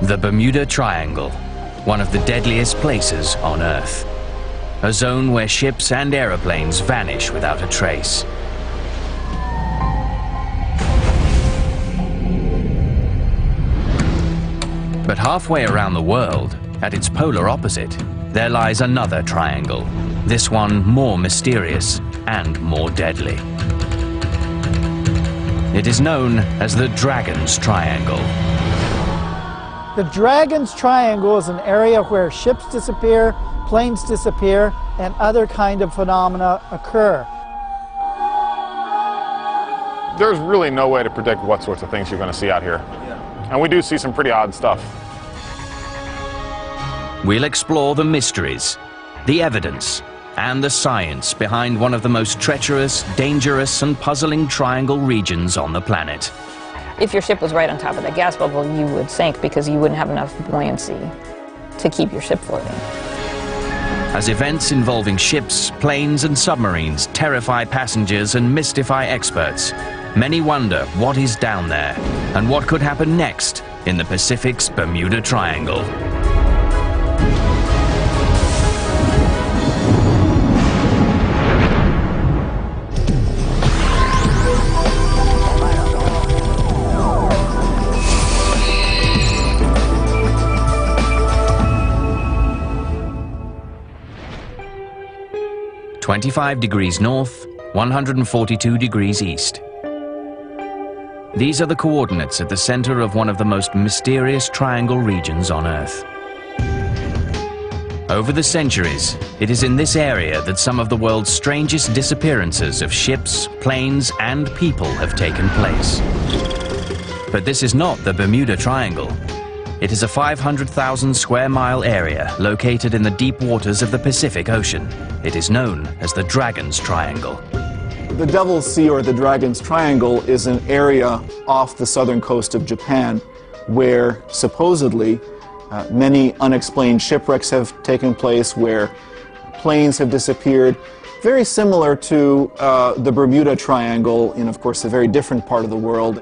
The Bermuda Triangle, one of the deadliest places on Earth. A zone where ships and aeroplanes vanish without a trace. But halfway around the world, at its polar opposite, there lies another triangle. This one more mysterious and more deadly. It is known as the Dragon's Triangle. The Dragon's Triangle is an area where ships disappear, planes disappear, and other kind of phenomena occur. There's really no way to predict what sorts of things you're going to see out here. And we do see some pretty odd stuff. We'll explore the mysteries, the evidence, and the science behind one of the most treacherous, dangerous, and puzzling triangle regions on the planet. If your ship was right on top of that gas bubble, you would sink because you wouldn't have enough buoyancy to keep your ship floating. As events involving ships, planes, and submarines terrify passengers and mystify experts, many wonder what is down there and what could happen next in the Pacific's Bermuda Triangle. "25 degrees north, 142 degrees east. These are the coordinates at the center of one of the most mysterious triangle regions on Earth. Over the centuries, it is in this area that some of the world's strangest disappearances of ships, planes, and people have taken place. But this is not the Bermuda Triangle. It is a 500,000 square mile area located in the deep waters of the Pacific Ocean. It is known as the Dragon's Triangle. The Devil's Sea, or the Dragon's Triangle, is an area off the southern coast of Japan where supposedly many unexplained shipwrecks have taken place, where planes have disappeared, very similar to the Bermuda Triangle in, of course, a very different part of the world.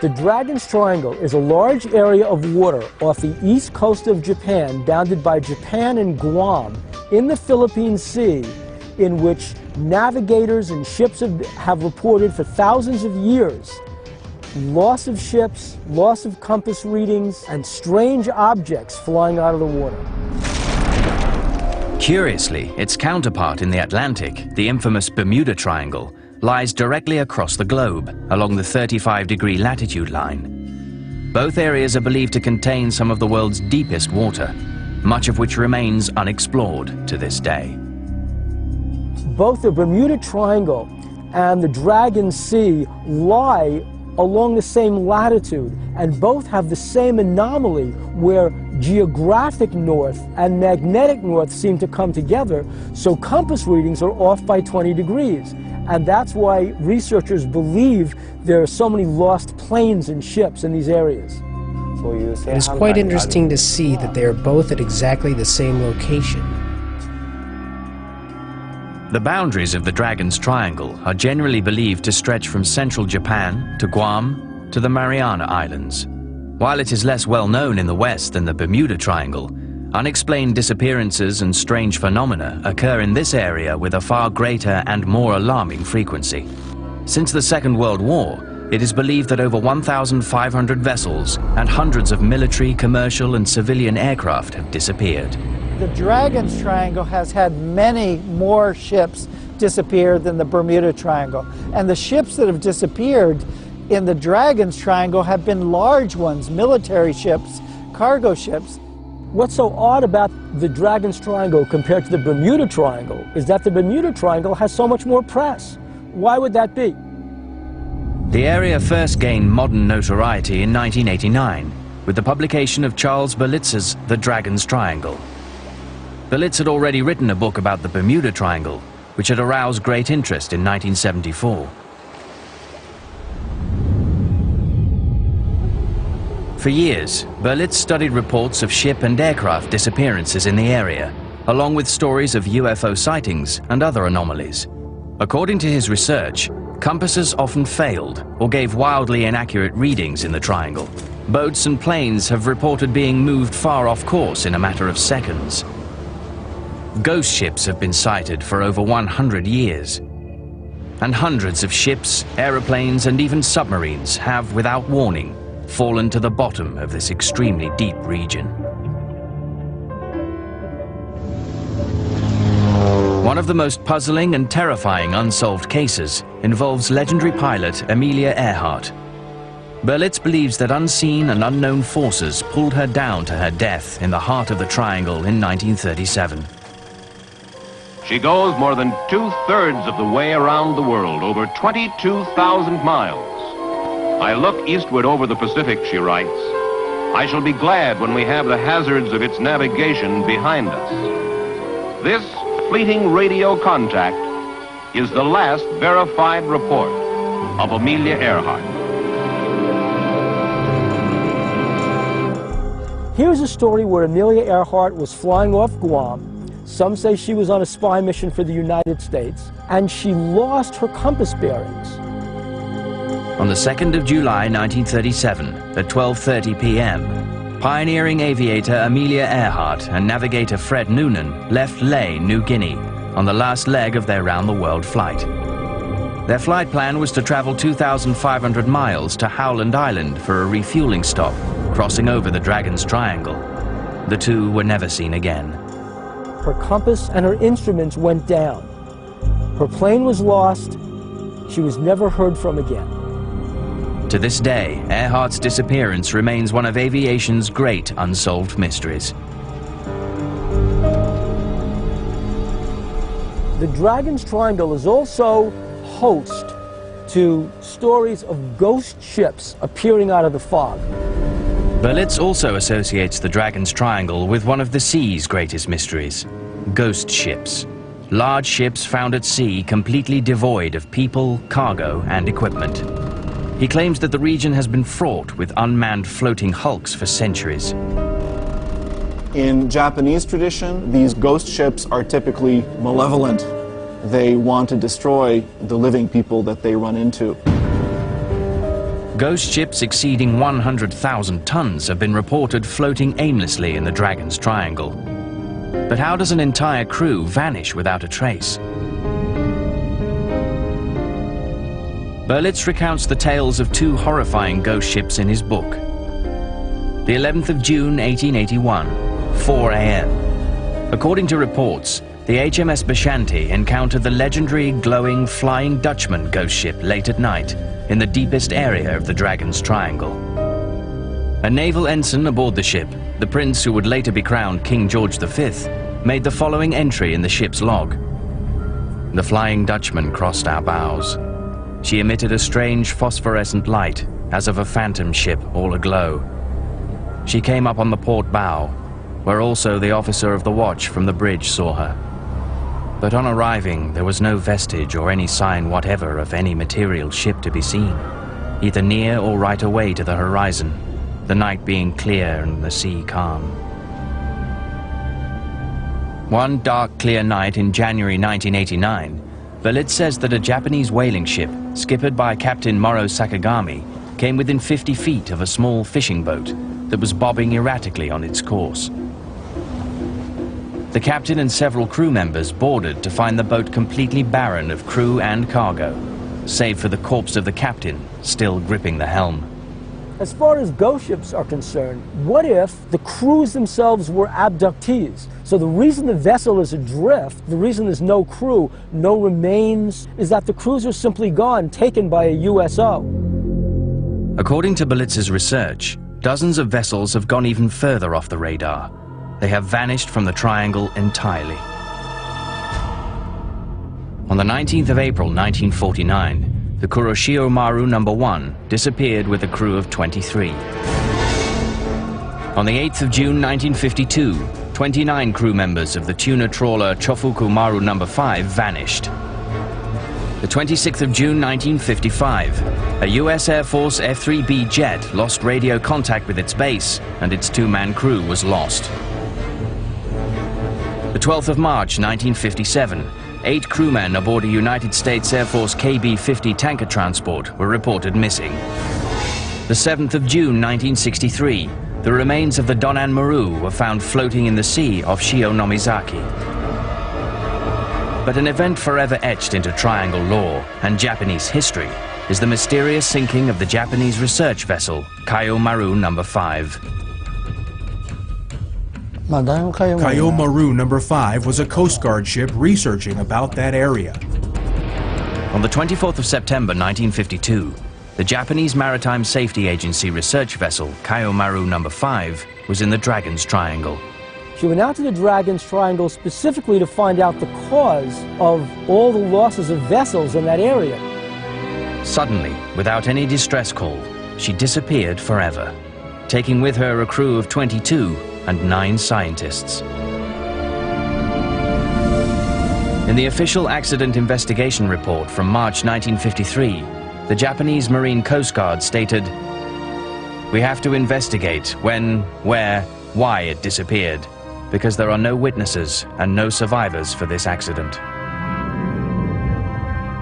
The Dragon's Triangle is a large area of water off the east coast of Japan, bounded by Japan and Guam, in the Philippine Sea, in which navigators and ships have reported for thousands of years loss of ships, loss of compass readings, and strange objects flying out of the water. Curiously, its counterpart in the Atlantic, the infamous Bermuda Triangle, lies directly across the globe, along the 35-degree latitude line. Both areas are believed to contain some of the world's deepest water, much of which remains unexplored to this day. Both the Bermuda Triangle and the Dragon's Sea lie along the same latitude, and both have the same anomaly where geographic north and magnetic north seem to come together, so compass readings are off by 20 degrees. And that's why researchers believe there are so many lost planes and ships in these areas. It is quite interesting to see that they are both at exactly the same location. The boundaries of the Dragon's Triangle are generally believed to stretch from central Japan to Guam to the Mariana Islands. While it is less well known in the West than the Bermuda Triangle, unexplained disappearances and strange phenomena occur in this area with a far greater and more alarming frequency. Since the Second World War, it is believed that over 1,500 vessels and hundreds of military, commercial, and civilian aircraft have disappeared. The Dragon's Triangle has had many more ships disappear than the Bermuda Triangle. And the ships that have disappeared in the Dragon's Triangle have been large ones, military ships, cargo ships. What's so odd about the Dragon's Triangle compared to the Bermuda Triangle is that the Bermuda Triangle has so much more press. Why would that be? The area first gained modern notoriety in 1989 with the publication of Charles Berlitz's The Dragon's Triangle. Berlitz had already written a book about the Bermuda Triangle, which had aroused great interest in 1974. For years, Berlitz studied reports of ship and aircraft disappearances in the area, along with stories of UFO sightings and other anomalies. According to his research, compasses often failed or gave wildly inaccurate readings in the triangle, Boats and planes have reported being moved far off course in a matter of seconds. Ghost ships have been sighted for over 100 years. And hundreds of ships, aeroplanes, and even submarines have, without warning, fallen to the bottom of this extremely deep region. One of the most puzzling and terrifying unsolved cases involves legendary pilot Amelia Earhart. Berlitz believes that unseen and unknown forces pulled her down to her death in the heart of the Triangle in 1937. She goes more than 2/3 of the way around the world, over 22,000 miles. I look eastward over the Pacific, she writes. I shall be glad when we have the hazards of its navigation behind us. This fleeting radio contact is the last verified report of Amelia Earhart. Here's a story where Amelia Earhart was flying off Guam. Some say she was on a spy mission for the United States, and she lost her compass bearings. On the 2nd of July 1937, at 12:30 p.m., pioneering aviator Amelia Earhart and navigator Fred Noonan left Lae, New Guinea, on the last leg of their round-the-world flight. Their flight plan was to travel 2,500 miles to Howland Island for a refueling stop, crossing over the Dragon's Triangle. The two were never seen again. Her compass and her instruments went down. Her plane was lost. She was never heard from again. To this day, Earhart's disappearance remains one of aviation's great unsolved mysteries. The Dragon's Triangle is also host to stories of ghost ships appearing out of the fog. Berlitz also associates the Dragon's Triangle with one of the sea's greatest mysteries, ghost ships. Large ships found at sea completely devoid of people, cargo, and equipment. He claims that the region has been fraught with unmanned floating hulks for centuries. In Japanese tradition, these ghost ships are typically malevolent. They want to destroy the living people that they run into. Ghost ships exceeding 100,000 tons have been reported floating aimlessly in the Dragon's Triangle. But how does an entire crew vanish without a trace? Berlitz recounts the tales of two horrifying ghost ships in his book. The 11th of June 1881, 4 a.m. According to reports, the HMS Bashanti encountered the legendary glowing Flying Dutchman ghost ship late at night in the deepest area of the Dragon's Triangle. A naval ensign aboard the ship, the prince who would later be crowned King George V, made the following entry in the ship's log. The Flying Dutchman crossed our bows. She emitted a strange phosphorescent light, as of a phantom ship all aglow. She came up on the port bow, where also the officer of the watch from the bridge saw her. But on arriving, there was no vestige or any sign whatever of any material ship to be seen, either near or right away to the horizon, the night being clear and the sea calm. One dark, clear night in January 1989, Berlitz says that a Japanese whaling ship, skippered by Captain Moro Sakagami, came within 50 feet of a small fishing boat that was bobbing erratically on its course. The captain and several crew members boarded to find the boat completely barren of crew and cargo, save for the corpse of the captain still gripping the helm. As far as ghost ships are concerned, what if the crews themselves were abductees? So the reason the vessel is adrift, the reason there's no crew, no remains, is that the crews are simply gone, taken by a USO. According to Berlitz's research, dozens of vessels have gone even further off the radar. They have vanished from the Triangle entirely. On the 19th of April 1949, the Kuroshio Maru No. 1 disappeared with a crew of 23. On the 8th of June 1952, 29 crew members of the tuna trawler Chofuku Maru No. 5 vanished. The 26th of June 1955, a US Air Force F-3B jet lost radio contact with its base, and its two-man crew was lost. The 12th of March 1957, 8 crewmen aboard a United States Air Force KB-50 tanker transport were reported missing. The 7th of June 1963, the remains of the Donan Maru were found floating in the sea off Shio-Nomizaki. But an event forever etched into triangle lore and Japanese history is the mysterious sinking of the Japanese research vessel Kayo Maru No. 5. Kayo Maru No. 5 was a Coast Guard ship researching about that area. On the 24th of September 1952, the Japanese Maritime Safety Agency research vessel Kayo Maru No. 5 was in the Dragon's Triangle. She went out to the Dragon's Triangle specifically to find out the cause of all the losses of vessels in that area. Suddenly, without any distress call, she disappeared forever, taking with her a crew of 22 and 9 scientists. In the official accident investigation report from March 1953, the Japanese Marine Coast Guard stated, "We have to investigate when, where, why it disappeared, because there are no witnesses and no survivors for this accident."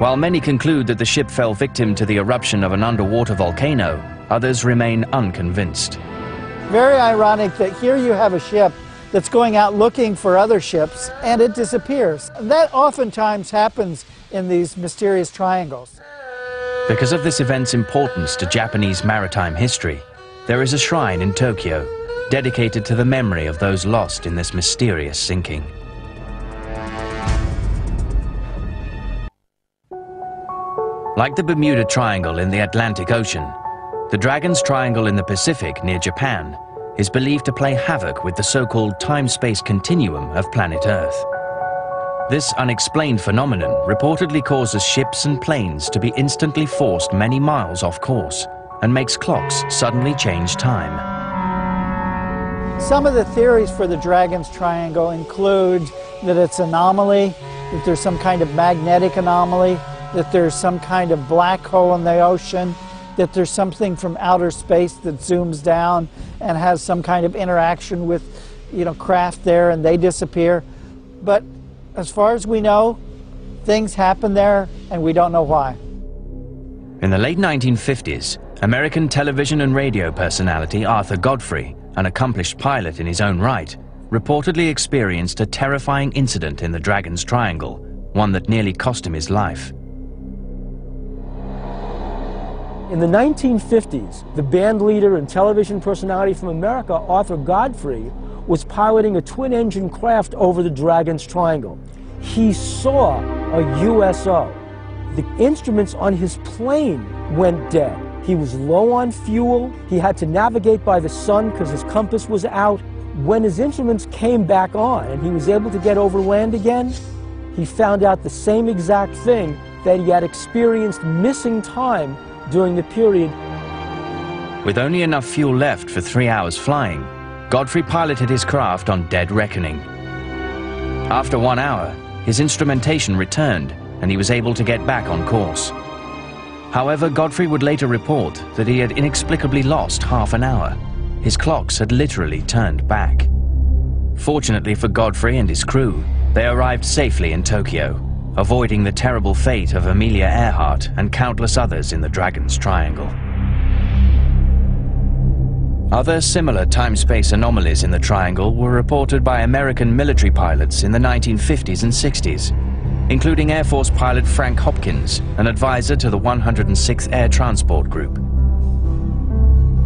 While many conclude that the ship fell victim to the eruption of an underwater volcano, others remain unconvinced. Very ironic that here you have a ship that's going out looking for other ships and it disappears. That oftentimes happens in these mysterious triangles. Because of this event's importance to Japanese maritime history, there is a shrine in Tokyo dedicated to the memory of those lost in this mysterious sinking. Like the Bermuda Triangle in the Atlantic Ocean, the Dragon's Triangle in the Pacific near Japan is believed to play havoc with the so-called time-space continuum of planet Earth. This unexplained phenomenon reportedly causes ships and planes to be instantly forced many miles off course and makes clocks suddenly change time. Some of the theories for the Dragon's Triangle include that it's an anomaly, that there's some kind of magnetic anomaly, that there's some kind of black hole in the ocean, that there's something from outer space that zooms down and has some kind of interaction with, craft there and they disappear. But as far as we know, things happen there and we don't know why. In the late 1950s, American television and radio personality Arthur Godfrey, an accomplished pilot in his own right, reportedly experienced a terrifying incident in the Dragon's Triangle, one that nearly cost him his life. In the 1950s, the band leader and television personality from America, Arthur Godfrey, was piloting a twin-engine craft over the Dragon's Triangle. He saw a USO. The instruments on his plane went dead. He was low on fuel. He had to navigate by the sun because his compass was out. When his instruments came back on and he was able to get over land again, he found out the same exact thing, that he had experienced missing time during the period. With only enough fuel left for 3 hours flying, Godfrey piloted his craft on dead reckoning. After 1 hour, his instrumentation returned and he was able to get back on course. However, Godfrey would later report that he had inexplicably lost half an hour. His clocks had literally turned back. Fortunately for Godfrey and his crew, they arrived safely in Tokyo, avoiding the terrible fate of Amelia Earhart and countless others in the Dragon's Triangle. Other similar time-space anomalies in the Triangle were reported by American military pilots in the 1950s and 60s, including Air Force pilot Frank Hopkins, an advisor to the 106th Air Transport Group.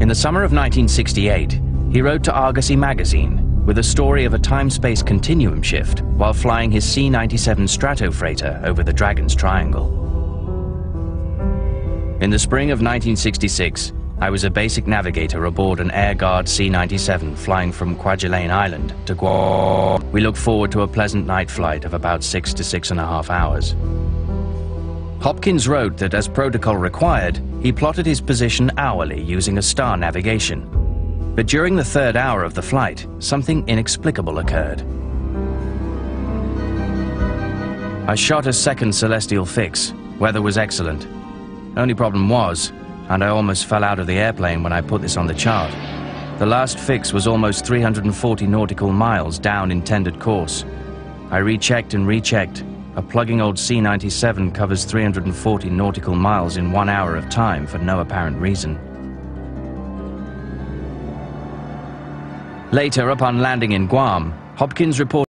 In the summer of 1968, he wrote to Argosy magazine with a story of a time-space continuum shift while flying his C-97 Stratofreighter over the Dragon's Triangle. In the spring of 1966, I was a basic navigator aboard an Air Guard C-97 flying from Kwajalein Island to Guam. We looked forward to a pleasant night flight of about 6 to 6.5 hours. Hopkins wrote that as protocol required, he plotted his position hourly using a star navigation. But during the 3rd hour of the flight, something inexplicable occurred. I shot a second celestial fix. Weather was excellent. Only problem was, and I almost fell out of the airplane when I put this on the chart, the last fix was almost 340 nautical miles down intended course. I rechecked and rechecked. A plugging old C-97 covers 340 nautical miles in 1 hour of time for no apparent reason. Later, upon landing in Guam, Hopkins reported